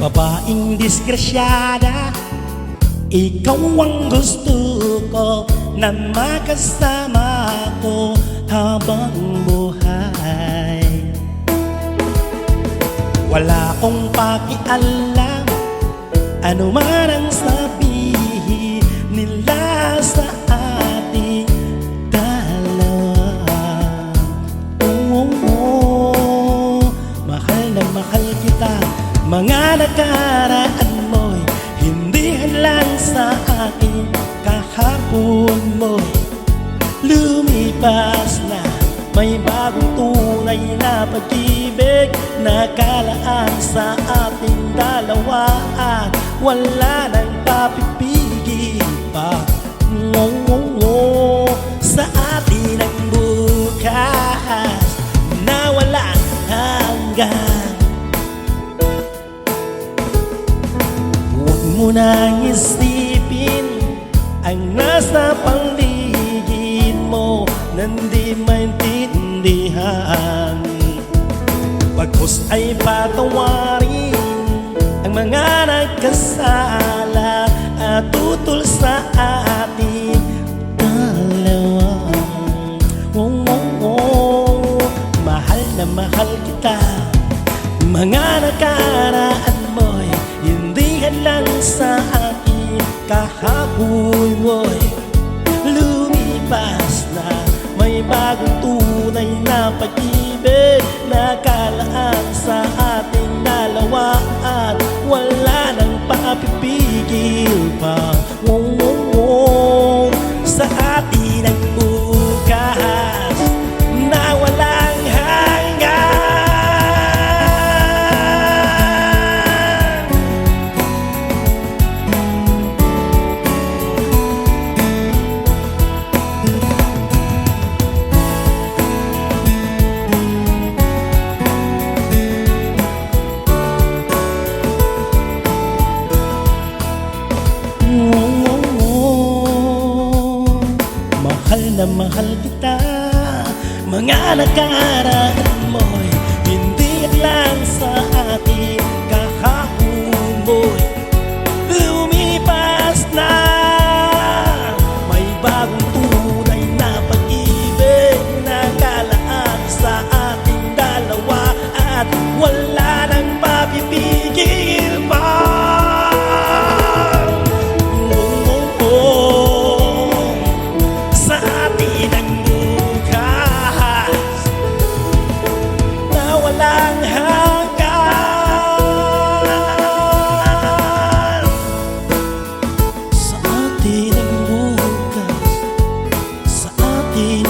Babaeng disgrasyada, ikaw ang gusto ko na makasama ko habang buhay. Wala akong pakialam ano man ang sabihin nila sa ating dalawa. Mahal na mahal kita. Mga nakaraan mo'y hindi hadlang sa akin. Kahapon mo'y lumipas na. May bagong tunay na pag-ibig nakalaan sa ating dalawa, at wala nang papipigil pa sa atin ang bukas na walang hanggan. Huwag mo nang isipin ang nasa paligid mo na di maintindihan. Bagkus ay patawarin ang mga nagkasala at tutol sa ating dalawa. Mahal na mahal kita. Mga nakaraan mo'y hindi hadlang sa akin. Kahapon mo'y lumipas na. May bagong tunay na pag-ibig nakalaan sa ating dalawa, at wala nang papipigil pa sa atin ang bukas na walang mahal na mahal kita. Mga nakaraan mo'y hindi lang sa atin. Kahapon mo'y lumipas na. May bagong tunay na pag-ibig nakalaan sa ating dalawa, at wala nang papipigil pa sa atin ang bukas na walang hanggan. Sa atin ang bukas, sa atin